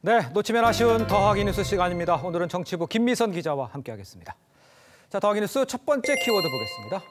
네, 놓치면 아쉬운 더하기 뉴스 시간입니다. 오늘은 정치부 김미선 기자와 함께하겠습니다. 자, 더하기 뉴스 첫 번째 키워드 보겠습니다.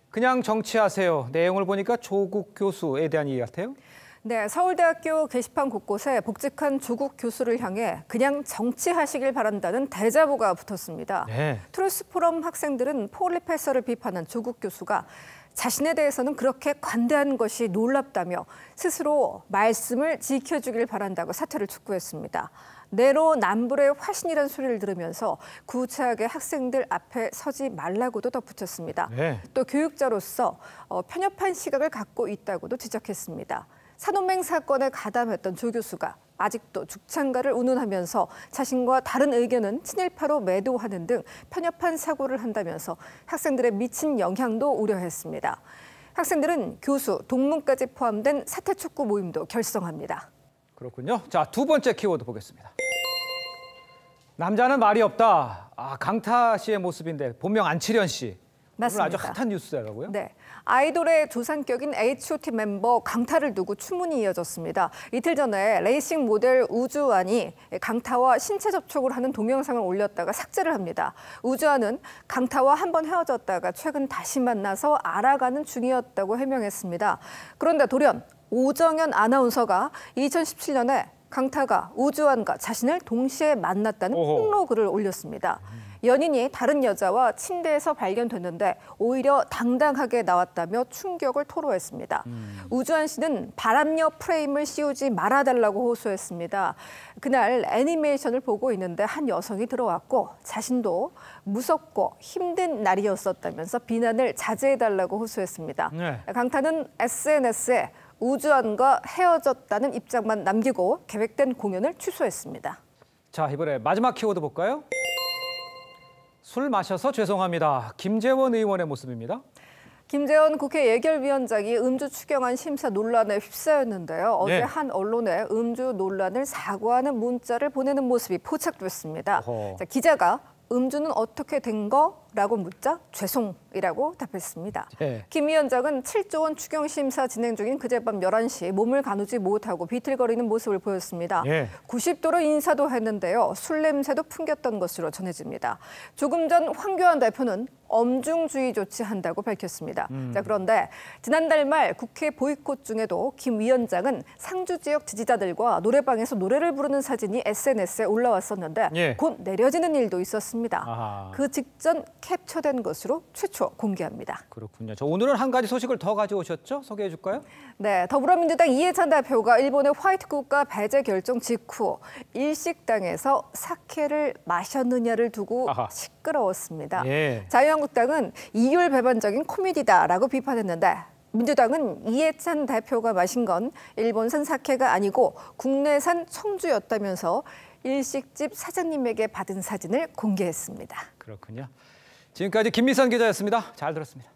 그냥 정치하세요. 내용을 보니까 조국 교수에 대한 얘기 같아요. 네, 서울대학교 게시판 곳곳에 복직한 조국 교수를 향해 그냥 정치하시길 바란다는 대자보가 붙었습니다. 네. 트루스포럼 학생들은 폴리페서를 비판한 조국 교수가 자신에 대해서는 그렇게 관대한 것이 놀랍다며 스스로 말씀을 지켜주길 바란다고 사퇴를 촉구했습니다. 내로남불의 화신이라는 소리를 들으면서 구차하게 학생들 앞에 서지 말라고도 덧붙였습니다. 네. 또 교육자로서 편협한 시각을 갖고 있다고도 지적했습니다. 산호맹 사건에 가담했던 조 교수가 아직도 죽창가를 운운하면서 자신과 다른 의견은 친일파로 매도하는 등 편협한 사고를 한다면서 학생들의 미친 영향도 우려했습니다. 학생들은 교수, 동문까지 포함된 사퇴촉구 모임도 결성합니다. 그렇군요. 자, 두 번째 키워드 보겠습니다. 남자는 말이 없다. 강타 씨의 모습인데 본명 안치련 씨. 맞습니다. 오늘 아주 핫한 뉴스라고요? 네, 아이돌의 조상격인 H.O.T 멤버 강타를 두고 추문이 이어졌습니다. 이틀 전에 레이싱 모델 우주환이 강타와 신체 접촉을 하는 동영상을 올렸다가 삭제를 합니다. 우주환은 강타와 한번 헤어졌다가 최근 다시 만나서 알아가는 중이었다고 해명했습니다. 그런데 돌연 오정연 아나운서가 2017년에 강타가 우주환과 자신을 동시에 만났다는 폭로 글을 올렸습니다. 연인이 다른 여자와 침대에서 발견됐는데 오히려 당당하게 나왔다며 충격을 토로했습니다. 우주환 씨는 바람녀 프레임을 씌우지 말아달라고 호소했습니다. 그날 애니메이션을 보고 있는데 한 여성이 들어왔고 자신도 무섭고 힘든 날이었었다면서 비난을 자제해달라고 호소했습니다. 네. 강타는 SNS에 우주환과 헤어졌다는 입장만 남기고 계획된 공연을 취소했습니다. 자, 이번에 마지막 키워드 볼까요? 술 마셔서 죄송합니다. 김재원 의원의 모습입니다. 김재원 국회 예결위원장이 음주 추경안 심사 논란에 휩싸였는데요. 어제 네. 한 언론에 음주 논란을 사과하는 문자를 보내는 모습이 포착됐습니다. 자, 기자가 음주는 어떻게 된 거라고 묻자 죄송이라고 답했습니다. 네. 김 위원장은 7조 원 추경 심사 진행 중인 그제 밤 11시 몸을 가누지 못하고 비틀거리는 모습을 보였습니다. 네. 90도로 인사도 했는데요. 술 냄새도 풍겼던 것으로 전해집니다. 조금 전 황교안 대표는 엄중주의 조치한다고 밝혔습니다. 자, 그런데 지난달 말 국회 보이콧 중에도 김 위원장은 상주 지역 지지자들과 노래방에서 노래를 부르는 사진이 SNS에 올라왔었는데 예. 곧 내려지는 일도 있었습니다. 아하. 그 직전 캡처된 것으로 최초 공개합니다. 그렇군요. 저 오늘은 한 가지 소식을 더 가져오셨죠? 소개해 줄까요? 네, 더불어민주당 이해찬 대표가 일본의 화이트 국가 배제 결정 직후 일식당에서 사케를 마셨느냐를 두고 아하. 시끄러웠습니다. 예. 자유한국당은 이율 배반적인 코미디다라고 비판했는데 민주당은 이해찬 대표가 마신 건 일본산 사케가 아니고 국내산 청주였다면서 일식집 사장님에게 받은 사진을 공개했습니다. 그렇군요. 지금까지 김미선 기자였습니다. 잘 들었습니다.